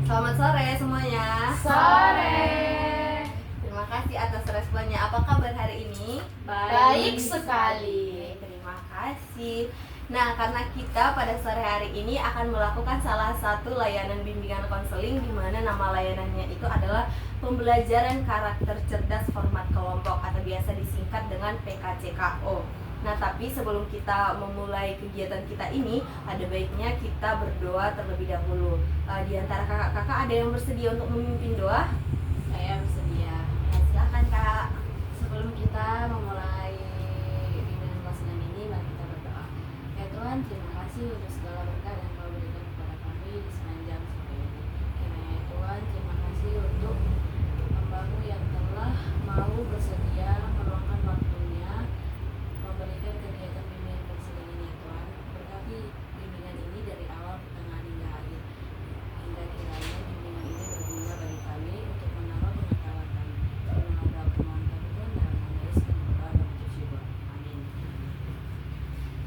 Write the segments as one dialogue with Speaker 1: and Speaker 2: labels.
Speaker 1: Selamat sore semuanya.
Speaker 2: Sore.
Speaker 1: Terima kasih atas responnya. Apa kabar hari ini?
Speaker 2: Baik sekali.
Speaker 1: Terima kasih. Nah, karena kita pada sore hari ini akan melakukan salah satu layanan bimbingan konseling, di mana nama layanannya itu adalah pembelajaran karakter cerdas format kelompok atau biasa disingkat dengan PKCKO. Nah, tapi sebelum kita memulai kegiatan kita ini, ada baiknya kita berdoa terlebih dahulu. Di antara kakak-kakak ada yang bersedia untuk memimpin doa?
Speaker 2: Saya bersedia.
Speaker 1: Nah, silakan Kak.
Speaker 2: Sebelum kita memulai bimbingan konseling ini, mari kita berdoa. Ya Tuhan, terima kasih untuk segala berkah yang Kau berikan kepada kami di sepanjang sore ini. Kiranya ya Tuhan, terima kasih untuk hamba-Mu yang telah mau bersedia meluangkan waktunya memberikan kegiatan bimbingan konseling ini ya Tuhan. Berkati bimbingan ini dari awal, pertengahan hingga akhir. Hingga kiranya bimbingan ini berguna bagi kami untuk menambah pengetahuan kami. Menambah kemampuan kami Tuhan, dalam nama Yesus kami berdoa dan mengucap syukur. Amin.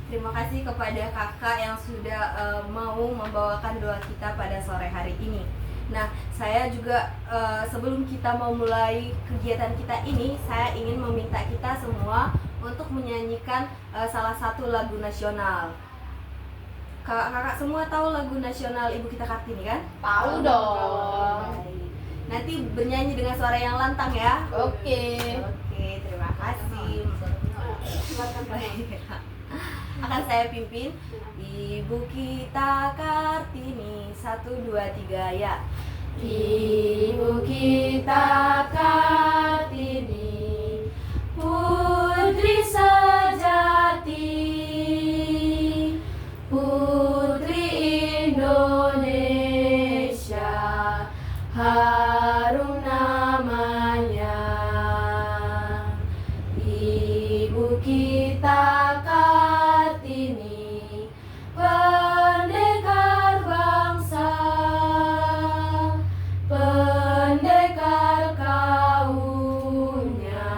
Speaker 1: Terima kasih kepada kakak yang sudah mau membawakan doa kita pada sore hari ini. Nah, saya juga sebelum kita mau mulai kegiatan kita ini, saya ingin meminta kita semua untuk menyanyikan salah satu lagu nasional. Kakak-kakak semua tahu lagu nasional Ibu Kita Kartini kan?
Speaker 2: Tahu dong.
Speaker 1: Baik. Nanti bernyanyi dengan suara yang lantang ya.
Speaker 2: Oke.
Speaker 1: Oke, terima kasih. Baik. Akan saya pimpin. Ibu Kita Kartini, 1, 2, 3 ya.
Speaker 2: Ibu kita Kartini, putri sejati, putri Indonesia, harum namanya. Ibu kita Kartini, pendekar bangsa, pendekar kaumnya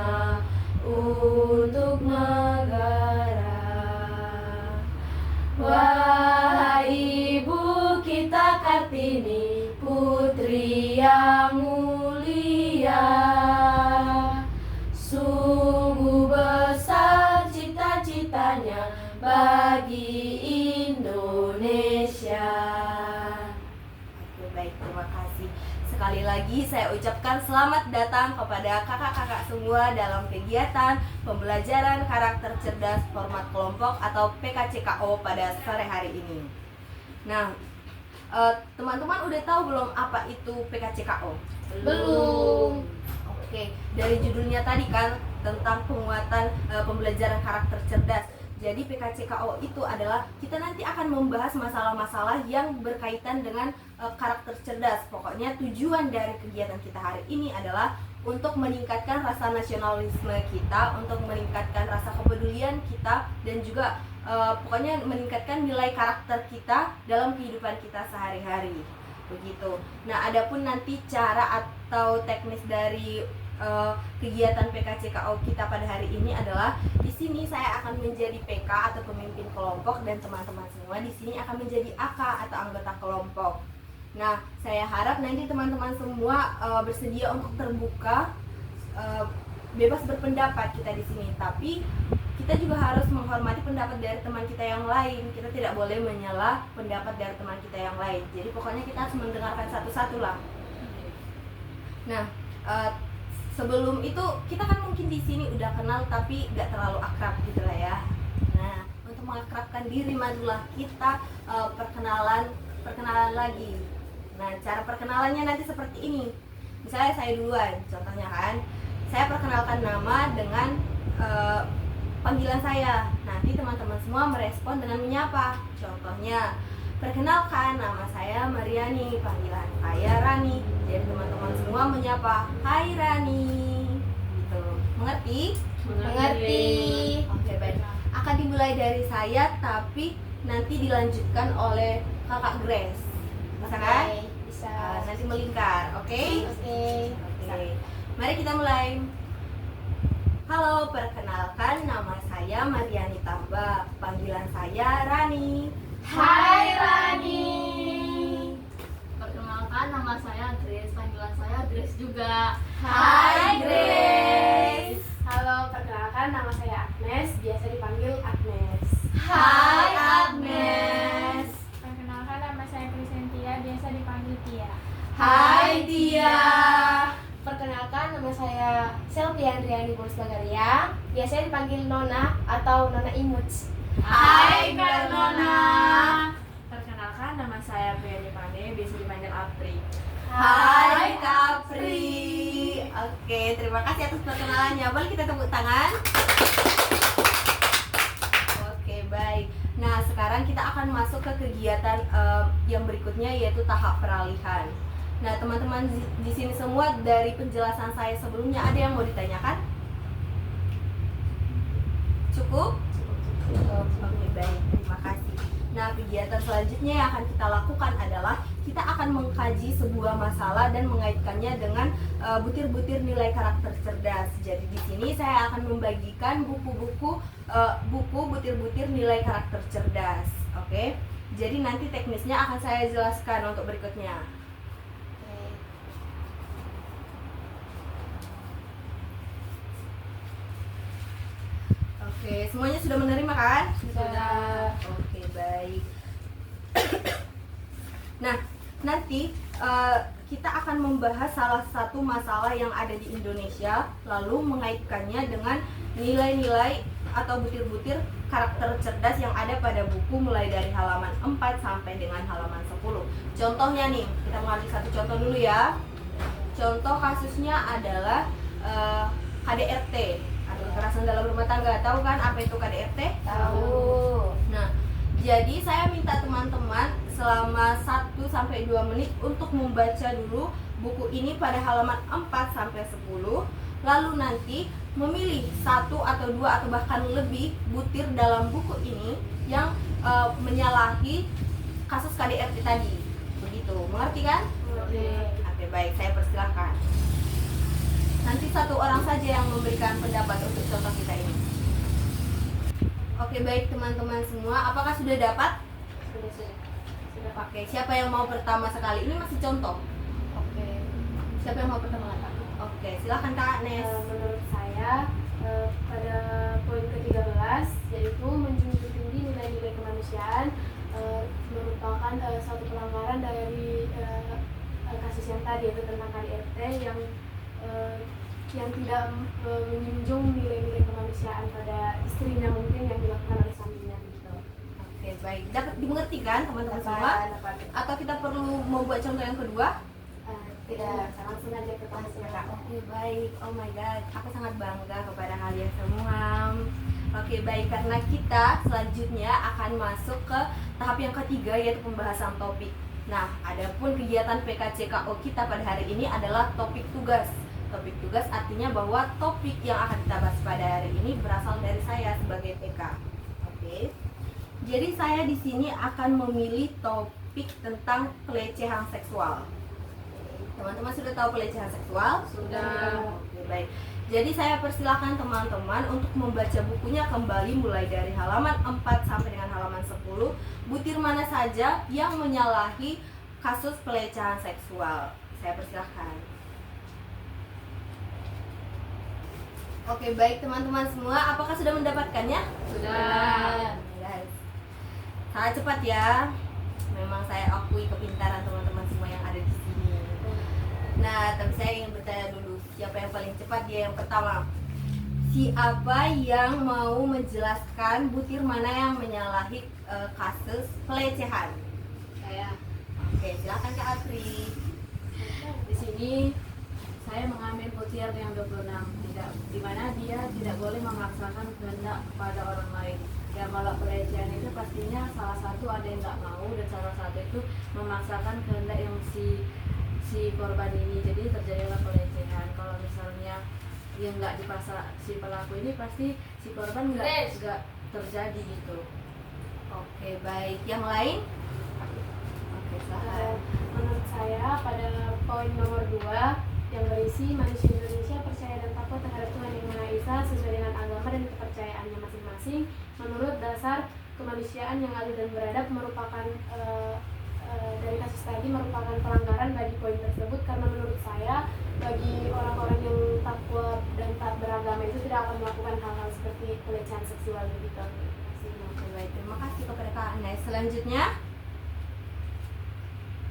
Speaker 2: untuk negara. Wahai Ibu kita Kartini, putri yang mulia, sungguh besar cita-citanya bagi Indonesia.
Speaker 1: Oke, baik, terima kasih. Sekali lagi saya ucapkan selamat datang kepada kakak-kakak semua dalam kegiatan pembelajaran karakter cerdas format kelompok atau PKCKO pada sore hari ini. Nah, teman-teman udah tahu belum apa itu PKCKO?
Speaker 2: Belum.
Speaker 1: Oke, dari judulnya tadi kan tentang penguatan pembelajaran karakter cerdas. Jadi PKCKO itu adalah kita nanti akan membahas masalah-masalah yang berkaitan dengan karakter cerdas. Pokoknya tujuan dari kegiatan kita hari ini adalah untuk meningkatkan rasa nasionalisme kita, untuk meningkatkan rasa kepedulian kita, dan juga pokoknya meningkatkan nilai karakter kita dalam kehidupan kita sehari-hari. Begitu. Nah, adapun nanti cara atau teknis dari kegiatan PKCKO kita pada hari ini adalah di sini saya akan menjadi PK atau pemimpin kelompok dan teman-teman semua di sini akan menjadi AK atau anggota kelompok. Nah, saya harap nanti teman-teman semua bersedia untuk terbuka, bebas berpendapat kita di sini. Tapi kita juga harus menghormati pendapat dari teman kita yang lain. Kita tidak boleh menyela pendapat dari teman kita yang lain. Jadi pokoknya kita harus mendengarkan satu-satu lah. Nah, sebelum itu kita kan mungkin di sini udah kenal tapi gak terlalu akrab gitu lah ya. Nah, untuk mengakrabkan diri marilah kita perkenalan lagi. Nah, cara perkenalannya nanti seperti ini. Misalnya saya duluan, contohnya kan, saya perkenalkan nama dengan panggilan saya. Nanti teman-teman semua merespon dengan menyapa. Contohnya, perkenalkan nama saya Mariani, panggilan saya Rani. Jadi teman-teman semua menyapa, "Hai Rani." Gitu. Mengerti?
Speaker 2: Mengerti.
Speaker 1: Oke, baik. Akan dimulai dari saya tapi nanti dilanjutkan oleh Kakak Grace. Bisa kan?
Speaker 2: Bisa.
Speaker 1: Nanti melingkar, oke?
Speaker 2: Oke.
Speaker 1: Oke. Mari kita mulai. Halo, perkenalkan nama saya Mariani Tamba. Panggilan saya Rani.
Speaker 2: Hai Rani.
Speaker 3: Perkenalkan, nama
Speaker 2: Grace, panggilan saya Grace juga.
Speaker 1: Hai Grace.
Speaker 3: Halo, perkenalkan nama saya Agnes, biasa dipanggil Agnes.
Speaker 1: Hai Agnes.
Speaker 3: Perkenalkan nama saya Krisentia, biasa dipanggil Tia.
Speaker 1: Hai Tia.
Speaker 3: Perkenalkan nama saya Selvi Andriani Boris Bagaria, biasa dipanggil Nona atau Nona Imuts.
Speaker 1: Hai Kak Nona.
Speaker 2: Perkenalkan nama saya Priani Pane, biasa dipanggil Apri.
Speaker 1: Hai Kapri. Oke, terima kasih atas perkenalannya. Boleh kita tepuk tangan? Oke, baik. Nah, sekarang kita akan masuk ke kegiatan yang berikutnya, yaitu tahap peralihan. Nah, teman-teman di sini semua, dari penjelasan saya sebelumnya, ada yang mau ditanyakan? Cukup? Oke, baik. Terima kasih. Nah, kegiatan selanjutnya yang akan kita lakukan adalah kita akan mengkaji sebuah masalah dan mengaitkannya dengan butir-butir nilai karakter cerdas. Jadi di sini saya akan membagikan buku butir-butir nilai karakter cerdas. Oke. Jadi nanti teknisnya akan saya jelaskan untuk berikutnya. Oke, semuanya sudah menerima kan?
Speaker 2: Sudah.
Speaker 1: Oke, baik. Nah, nanti kita akan membahas salah satu masalah yang ada di Indonesia, lalu mengaitkannya dengan nilai-nilai atau butir-butir karakter cerdas yang ada pada buku mulai dari halaman 4 sampai dengan halaman 10. Contohnya nih, kita mengambil satu contoh dulu ya. Contoh kasusnya adalah KDRT atau kekerasan dalam rumah tangga. Tahu kan apa itu KDRT?
Speaker 3: Tahu.
Speaker 1: Nah, jadi saya minta teman-teman selama 1 sampai 2 menit untuk membaca dulu buku ini pada halaman 4 sampai 10. Lalu nanti memilih 1 atau 2 atau bahkan lebih butir dalam buku ini yang menyalahi kasus KDRT tadi. Begitu. Mengerti kan? Oke, baik, saya persilahkan. Nanti 1 orang saja yang memberikan pendapat untuk contoh kita ini. Oke, baik teman-teman semua, apakah sudah dapat? Sudah. Oke, siapa yang mau pertama sekali? Ini masih contoh.
Speaker 3: Oke.
Speaker 1: Siapa yang mau pertama kali? Oke, silakan Kak Nes.
Speaker 3: Menurut saya pada poin ke-13, yaitu menjunjung tinggi nilai-nilai kemanusiaan, merupakan suatu pelanggaran dari kasus yang tadi, yaitu tentang KDRT yang tidak menjunjung nilai-nilai kemanusiaan pada istrinya mungkin yang dilakukan oleh suaminya gitu.
Speaker 1: Oke, baik. Dapat dimengerti kan teman-teman semua?
Speaker 3: Dapat.
Speaker 1: Atau kita perlu membuat contoh yang kedua?
Speaker 3: Tidak, saya langsung aja ke kelasnya Kak.
Speaker 1: Oke, baik. Oh my god, aku sangat bangga kepada kalian semua. Oke, baik, karena kita selanjutnya akan masuk ke tahap yang ketiga, yaitu pembahasan topik. Nah, adapun kegiatan PKCKO kita pada hari ini adalah topik tugas. Topik tugas artinya bahwa topik yang akan kita bahas pada hari ini berasal dari saya sebagai PK. Oke. Jadi saya di sini akan memilih topik tentang pelecehan seksual. Teman-teman sudah tahu pelecehan seksual?
Speaker 2: Sudah.
Speaker 1: Oke, baik. Jadi saya persilahkan teman-teman untuk membaca bukunya kembali mulai dari halaman 4 sampai dengan halaman 10. Butir mana saja yang menyalahi kasus pelecehan seksual. Saya persilahkan. Oke, baik teman-teman semua, apakah sudah mendapatkannya?
Speaker 2: Sudah.
Speaker 1: Guys, sangat cepat ya. Memang saya akui kepintaran teman-teman semua yang ada di sini. Nah, tapi saya ingin bertanya dulu, siapa yang paling cepat? Dia yang pertama. Siapa yang mau menjelaskan butir mana yang menyalahi kasus pelecehan?
Speaker 2: Saya.
Speaker 1: Oke, silakan Kak Apri.
Speaker 2: Di sini saya mengambil butir yang 26, di mana dia tidak boleh memaksakan kehendak kepada orang lain. Ya, kalau pelecehan itu pastinya salah satu ada yang nggak mau dan salah satu itu memaksakan kehendak yang si korban ini, jadi terjadilah pelecehan. Kalau misalnya yang nggak dipaksa si pelaku ini, pasti si korban nggak terjadi gitu.
Speaker 1: Oke, baik. Yang lain? Oke, silakan.
Speaker 3: Menurut saya pada poin nomor 2 yang berisi manusia Indonesia percaya dan takut terhadap Tuhan Yang Maha Esa sesuai dengan agama dan kepercayaannya masing-masing. Menurut dasar kemanusiaan yang adil dan beradab merupakan dari kasus tadi merupakan pelanggaran bagi poin tersebut karena begitu. Terima kasih.
Speaker 1: Oke, baik, terima kasih kepada Kak Anes. Selanjutnya,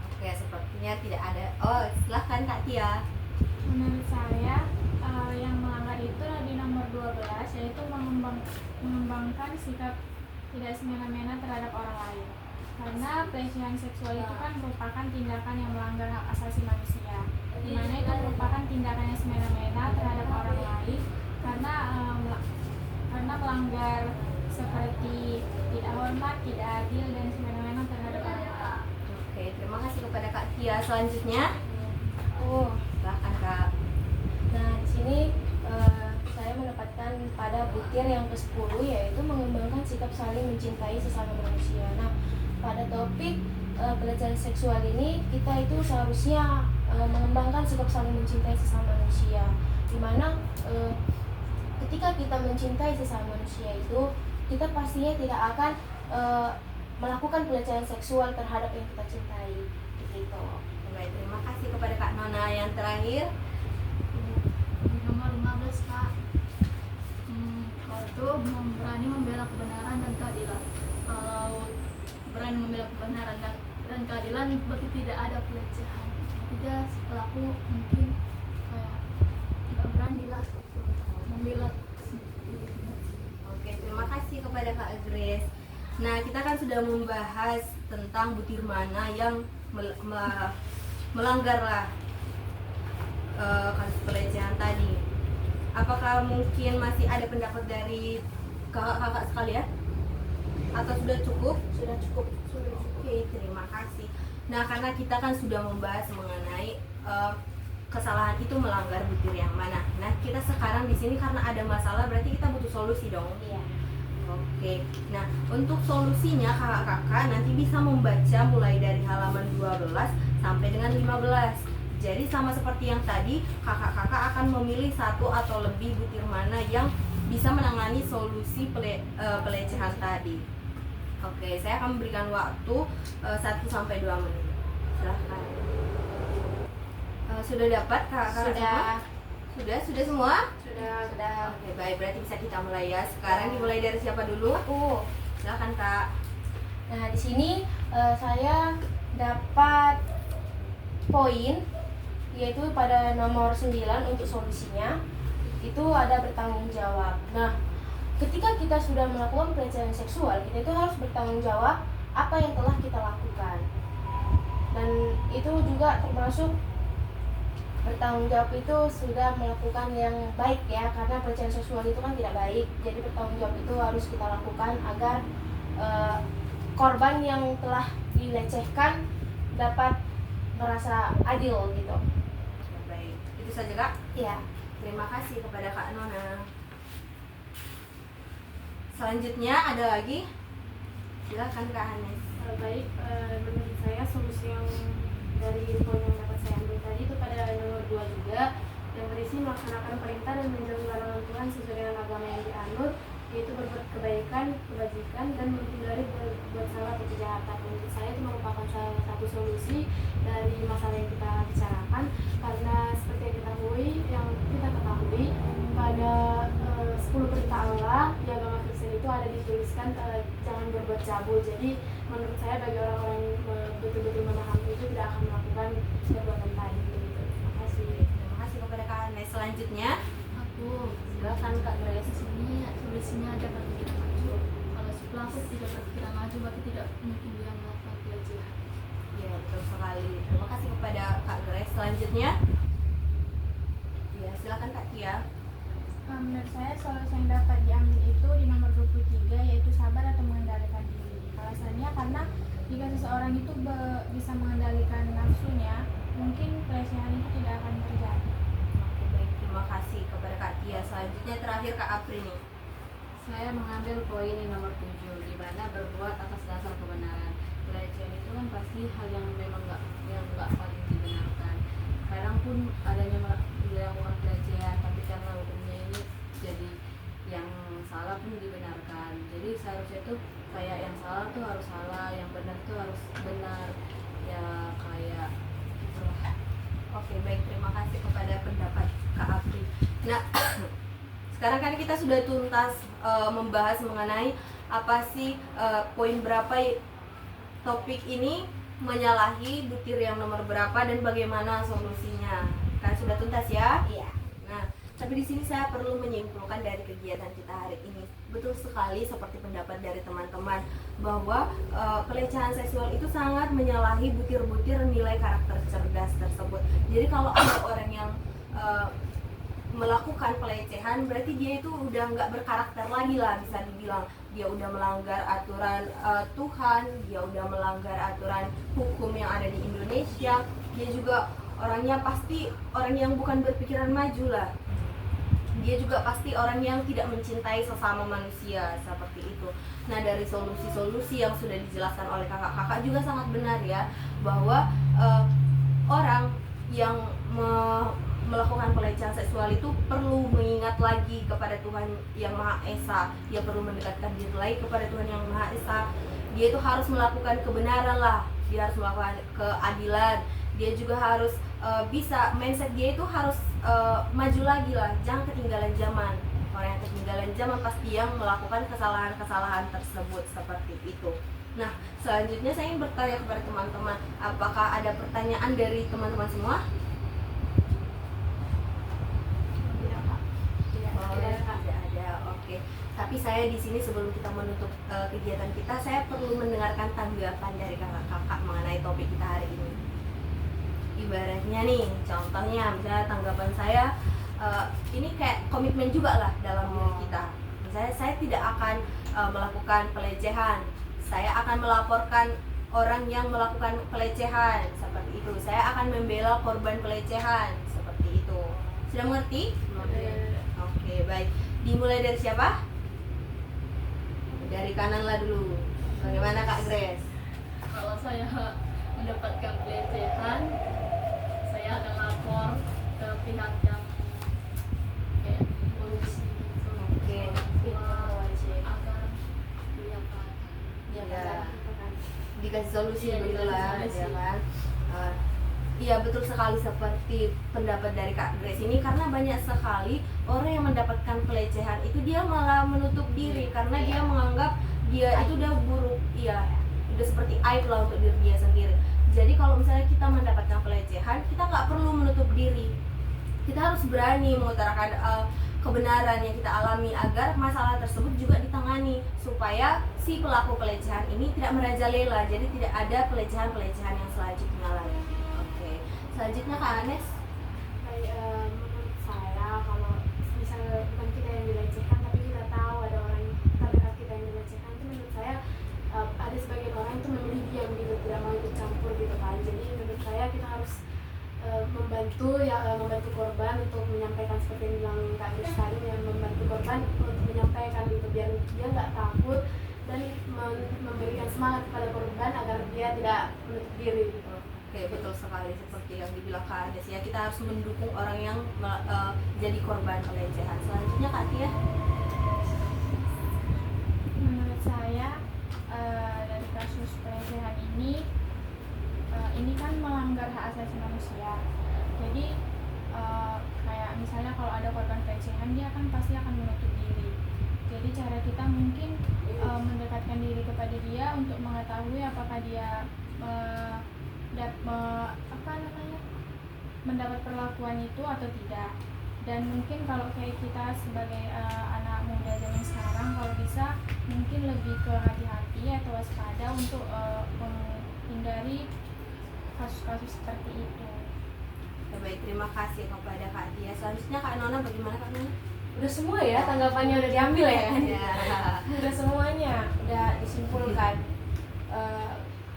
Speaker 1: oke, sepertinya tidak ada. Oh, silahkan Kak Tia.
Speaker 4: Menurut saya yang melanggar itu di nomor 12, yaitu mengembangkan sikap tidak semena-mena terhadap orang lain. Karena pelecehan seksual itu kan merupakan tindakan yang melanggar hak asasi manusia, di mana itu merupakan tindakan yang semena-mena terhadap orang lain karena melanggar seperti tidak hormat, tidak adil, dan semena-mena terhadap orang lain.
Speaker 1: Oke, terima kasih kepada Kak Tia. Selanjutnya, silahkan Kak.
Speaker 5: Nah, di sini saya menempatkan pada butir yang ke-10, yaitu mengembangkan sikap saling mencintai sesama manusia. Nah, pada topik pelecehan seksual ini, kita itu seharusnya mengembangkan sikap saling mencintai sesama manusia, dimana ketika kita mencintai sesama manusia itu, kita pastinya tidak akan melakukan pelecehan seksual terhadap yang kita cintai, begitu.
Speaker 1: Baik, terima kasih kepada Kak Nona. Yang terakhir,
Speaker 4: Di nomor 15, Kak, kalau itu berani membela kebenaran dan keadilan. Kalau berani membela kebenaran dan keadilan, berarti tidak ada pelecehan. Tidak, pelaku mungkin kayak tidak berani lah membela.
Speaker 1: oke, terima kasih kepada Kak Grace. Nah, kita kan sudah membahas tentang butir mana yang melanggar lah kasus pelecehan tadi. Apakah mungkin masih ada pendapat dari kakak-kakak sekalian? Atau sudah cukup?
Speaker 5: Sudah cukup.
Speaker 1: Oke, terima kasih. Nah, karena kita kan sudah membahas mengenai kesalahan itu melanggar butir yang mana. Nah, kita sekarang di sini karena ada masalah, berarti kita butuh solusi dong.
Speaker 5: Iya.
Speaker 1: Oke, nah untuk solusinya kakak-kakak nanti bisa membaca mulai dari halaman 12 sampai dengan 15. Jadi sama seperti yang tadi, kakak-kakak akan memilih satu atau lebih butir mana yang bisa menangani solusi pelecehan tadi. Oke, saya akan memberikan waktu 1 sampai 2 menit. Silahkan. Sudah dapat kakak-kakak semua? Sudah semua?
Speaker 5: Sudah.
Speaker 1: Oke, baik, berarti bisa kita mulai ya. Sekarang dimulai dari siapa dulu?
Speaker 5: Aku.
Speaker 1: Silakan Kak.
Speaker 5: Nah, di sini saya dapat poin, yaitu pada nomor 9 untuk solusinya itu ada bertanggung jawab. Nah, ketika kita sudah melakukan pelecehan seksual, kita itu harus bertanggung jawab apa yang telah kita lakukan. Dan itu juga termasuk bertanggung jawab itu sudah melakukan yang baik ya, karena pelecehan seksual itu kan tidak baik. Jadi bertanggung jawab itu harus kita lakukan agar korban yang telah dilecehkan dapat merasa adil gitu.
Speaker 1: Baik, itu saja Kak.
Speaker 5: Iya.
Speaker 1: Terima kasih kepada Kak Nona. Selanjutnya ada lagi? Silakan Kak Hanes.
Speaker 3: Baik, menurut saya solusi yang dari poin yang dapat saya ambil tadi itu pada nomor 2 juga, yang berisi melaksanakan perintah dan menjauhi larangan Tuhan sesuai dengan agama yang dianut, yaitu berbuat kebaikan, kebajikan, dan menghindari berbuat salah atau kejahatan. Menurut saya itu merupakan salah satu solusi dari masalah yang kita bicarakan, karena seperti yang kita ketahui pada 10 perintah Allah di agama Kristen itu ada dituliskan jangan berbuat cabul. Jadi menurut saya bagi orang-orang yang betul-betul memahami itu tidak akan melakukan perbuatan tadi. Terima kasih.
Speaker 1: Terima kasih kepada Kak Hanes. Selanjutnya,
Speaker 4: Aku
Speaker 1: silakan Kak Grace.
Speaker 4: sini solusinya ada berpikiran maju. Kalau si pelaku tidak berpikiran maju, berarti tidak mungkin dia melakukan pelecehan.
Speaker 1: Ya, betul sekali. Terima kasih kepada Kak Grace. Selanjutnya, ya silakan Kak Tia.
Speaker 4: Menurut saya solusi yang dapat diambil itu di nomor 23, yaitu sabar atau mengendalikan diri. Alasannya karena jika seseorang itu bisa mengendalikan nafsunya, mungkin pelecehan itu tidak akan terjadi.
Speaker 1: Oke, baik, terima kasih kepada Kak Tia. Selanjutnya terakhir Kak Apri nih.
Speaker 2: Saya mengambil poin yang nomor 7, di mana berbuat atas dasar kebenaran. Pelecehan itu kan pasti hal yang memang nggak paling dibenarkan. Sekarang pun adanya dilakukan pelecehan, tapi karena hukumnya ini jadi yang salah pun dibenarkan. Jadi seharusnya tuh kayak yang salah tuh harus salah, yang benar tuh harus benar. Ya kayak itulah.
Speaker 1: Oke, baik, terima kasih kepada pendapat Kak Apri. Nah, sekarang kan kita sudah tuntas membahas mengenai apa sih poin berapa topik ini menyalahi butir yang nomor berapa dan bagaimana solusinya. Kan sudah tuntas ya?
Speaker 5: Iya.
Speaker 1: Nah, tapi di sini saya perlu menyimpulkan dari kegiatan kita hari ini. Betul sekali seperti pendapat dari teman-teman bahwa pelecehan seksual itu sangat menyalahi butir-butir nilai karakter cerdas tersebut. Jadi kalau ada orang yang melakukan pelecehan, berarti dia itu udah nggak berkarakter lagi lah, bisa dibilang. Dia udah melanggar aturan Tuhan, dia udah melanggar aturan hukum yang ada di Indonesia. Dia juga orangnya pasti orang yang bukan berpikiran maju lah. Dia juga pasti orang yang tidak mencintai sesama manusia, seperti itu. Nah, dari solusi-solusi yang sudah dijelaskan oleh kakak-kakak juga sangat benar ya, bahwa orang yang melakukan pelecehan seksual itu perlu mengingat lagi kepada Tuhan yang Maha Esa. Dia perlu mendekatkan diri lagi kepada Tuhan yang Maha Esa. Dia itu harus melakukan kebenaran lah, dia harus melakukan keadilan. Dia juga harus bisa, mindset dia itu harus maju lagi lah, jangan ketinggalan zaman. Orang yang ketinggalan zaman pasti yang melakukan kesalahan-kesalahan tersebut, seperti itu. Nah, selanjutnya saya ingin bertanya kepada teman-teman, apakah ada pertanyaan dari teman-teman semua? Tidak ada. Oke. Tapi saya di sini sebelum kita menutup kegiatan kita, saya perlu mendengarkan tanggapan dari kakak-kakak mengenai topik kita hari ini. Ibaratnya nih, contohnya misalnya tanggapan saya ini kayak komitmen juga lah dalam diri kita. Misalnya saya tidak akan melakukan pelecehan, saya akan melaporkan orang yang melakukan pelecehan, seperti itu. Saya akan membela korban pelecehan, seperti itu. Sudah mengerti? Oke, baik. Dimulai dari siapa? Dari kanan lah dulu. Bagaimana Kak Grace?
Speaker 2: Kalau saya mendapatkan pelecehan, saya akan lapor ke pihak yang kayak polisi gitu.
Speaker 1: Oke.
Speaker 2: Agar diapakan.
Speaker 1: Ya. Dikasih solusi
Speaker 2: Iya,
Speaker 1: begitu lah,
Speaker 2: dikasih
Speaker 1: ya
Speaker 2: solusi.
Speaker 1: kan? Iya, betul sekali seperti pendapat dari Kak Grace ini, karena banyak sekali orang yang mendapatkan pelecehan itu dia malah menutup diri karena dia menganggap dia itu udah buruk, iya, udah seperti aib lah untuk diri dia sendiri. Jadi kalau misalnya kita mendapatkan pelecehan, kita nggak perlu menutup diri, kita harus berani mengutarakan kebenaran yang kita alami agar masalah tersebut juga ditangani, supaya si pelaku pelecehan ini tidak merajalela, jadi tidak ada pelecehan-pelecehan yang selanjutnya lagi. Oke, selanjutnya Kak Anes.
Speaker 3: Menurut saya, kalau misalnya bukan kita yang dilecehkan tapi kita tahu ada orang terdekat kita yang dilecehkan, itu menurut saya ada sebagian orang itu memilih diam gitu, tidak mau ikut campur gitu kan. Jadi menurut saya kita harus membantu korban untuk menyampaikan, seperti yang bilang Kak Grace tadi, yang membantu korban untuk menyampaikan gitu, biar dia nggak takut dan memberikan semangat kepada korban agar dia tidak menutup diri gitu.
Speaker 1: Oke, betul sekali seperti yang dibilang Kak Ades ya, kita harus mendukung orang yang jadi korban pelecehan. Selanjutnya Kak Tia.
Speaker 4: Menurut saya dari kasus pelecehan ini kan melanggar hak asasi manusia. Jadi kayak misalnya kalau ada korban pelecehan, dia kan pasti akan menutup diri. Jadi cara kita mungkin mendekatkan diri kepada dia untuk mengetahui apakah dia mendapat perlakuan itu atau tidak. Dan mungkin kalau kayak kita sebagai anak muda zaman sekarang, kalau bisa mungkin lebih ke hati-hati atau waspada untuk menghindari kasus-kasus seperti itu.
Speaker 1: Ya, baik, terima kasih kepada Kak Tia. Selanjutnya Kak Nona, bagaimana Kak Nona?
Speaker 5: Udah semua ya, tanggapannya udah diambil ya kan?
Speaker 1: Ya.
Speaker 5: Udah semuanya, udah disimpulkan.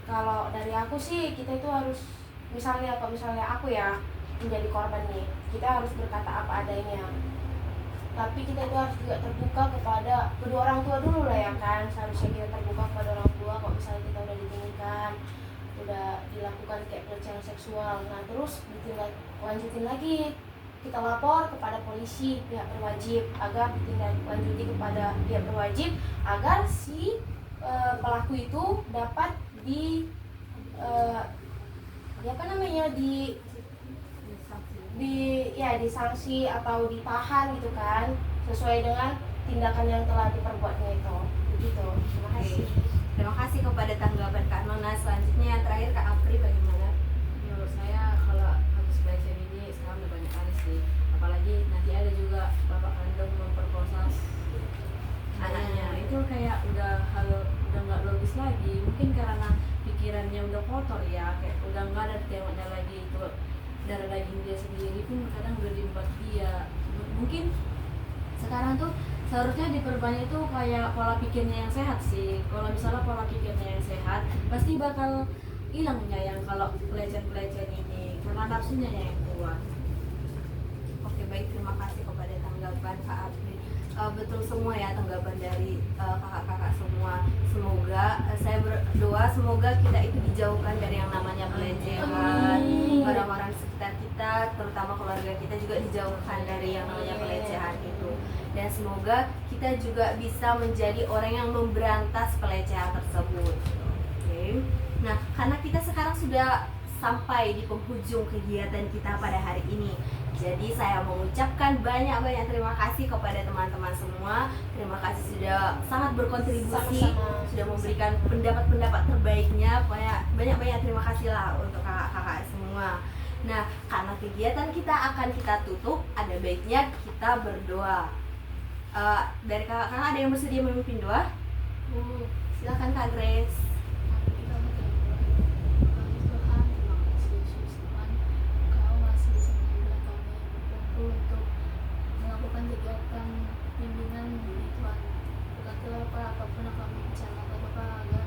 Speaker 5: Kalau dari aku sih, kita itu harus, misalnya aku ya menjadi korban nih, kita harus berkata apa adanya. Tapi kita itu harus juga terbuka kepada kedua orang tua dulu lah ya kan. Seharusnya kita terbuka kepada orang tua kalau misalnya kita udah ditinggalkan, udah dilakukan kayak pelecehan seksual. Nah terus lanjutin lagi, kita lapor kepada polisi, pihak berwajib, agar ditindaklanjuti kepada pihak berwajib agar si pelaku itu dapat disanksi atau ditahan gitu kan, sesuai dengan tindakan yang telah diperbuatnya itu. Begitu. Terima kasih.
Speaker 1: Terima kasih kepada tanggapan Kak Nona. Selanjutnya yang terakhir Kak Apri, bagaimana?
Speaker 2: Menurut saya kalau kasus pelecehan ini sekarang udah banyak kali sih, apalagi nanti ada juga bapak kandung memperkosa anaknya. Itu kayak udah nggak logis lagi, mungkin karena pikirannya udah kotor ya, kayak udah nggak ada tengoknya lagi, itu darah daging dia sendiri pun kadang udah dibuat dia. Mungkin sekarang tuh seharusnya diperbanyak tuh kayak pola pikirnya yang sehat sih. Kalau misalnya pola pikirnya yang sehat, pasti bakal hilangnya yang kalau pelecehan ini, karena nafsunya yang kuat.
Speaker 1: Oke, baik, terima kasih kepada tanggapan Kak Apri. Betul semua ya tanggapan dari kakak-kakak semua. Semoga saya berdoa semoga kita itu dijauhkan dari yang namanya pelecehan. Orang-orang sekitar kita, terutama keluarga kita juga dijauhkan dari yang namanya pelecehan itu. Dan semoga kita juga bisa menjadi orang yang memberantas pelecehan tersebut. Oke. Nah, karena kita sekarang sudah sampai di penghujung kegiatan kita pada hari ini. Jadi saya mengucapkan banyak-banyak terima kasih kepada teman-teman semua. Terima kasih sudah sangat berkontribusi,
Speaker 5: Sama-sama.
Speaker 1: sudah memberikan pendapat-pendapat terbaiknya. Banyak-banyak terima kasih lah untuk kakak-kakak semua. Nah, karena kegiatan kita akan kita tutup, ada baiknya kita berdoa. Dari kakak-kakak ada yang bersedia memimpin doa? Silakan Kak Grace.
Speaker 4: Kita berdoa. Tuhan, terima kasih Yesus Tuhan, Kau masih sembilan kami berkumpul untuk melakukan kegiatan bimbingan ini Tuhan. Berkatilah Bapa, apapun yang kami bicarakan Bapa, agar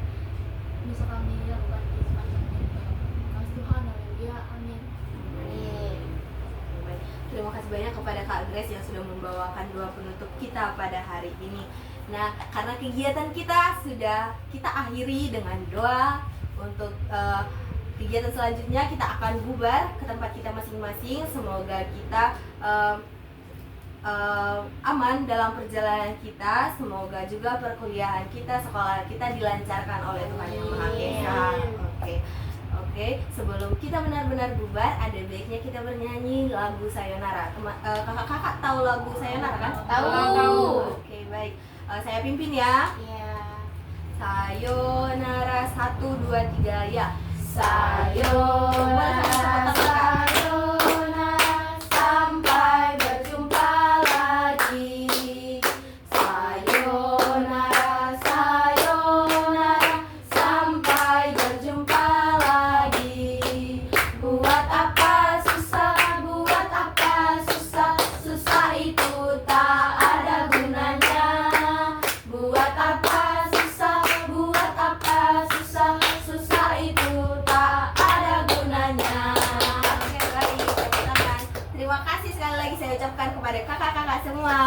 Speaker 4: bisa kami lakukan di sepanjang hidup kami. Terima kasih Tuhan, haleluya, amin.
Speaker 1: Baik. Terima kasih banyak kepada Kak Grace yang sudah membawakan doa penutup kita pada hari ini. Nah, karena kegiatan kita sudah kita akhiri dengan doa, untuk kegiatan selanjutnya kita akan bubar ke tempat kita masing-masing. Semoga kita aman dalam perjalanan kita. Semoga juga perkuliahan kita, sekolah kita dilancarkan oleh Tuhan Yang Maha Esa. Oke, sebelum kita benar-benar bubar, ada baiknya kita bernyanyi lagu Sayonara. Kakak-kakak tahu lagu Sayonara kan?
Speaker 5: Tahu.
Speaker 1: Oke, baik. Saya pimpin ya.
Speaker 5: Iya.
Speaker 1: Sayonara 1 2 3 ya.
Speaker 5: Sayonara, sayonara, sampai berjumpa lagi. Sayonara, sayonara, sampai berjumpa lagi. Buat apa susah, buat apa susah, susah itu tak ada gunanya. Buat apa susah, buat apa susah, susah itu tak ada gunanya.
Speaker 1: Oke, baik. Tepuk tangan. Terima kasih sekali lagi saya ucapkan kepada kakak-kakak semua.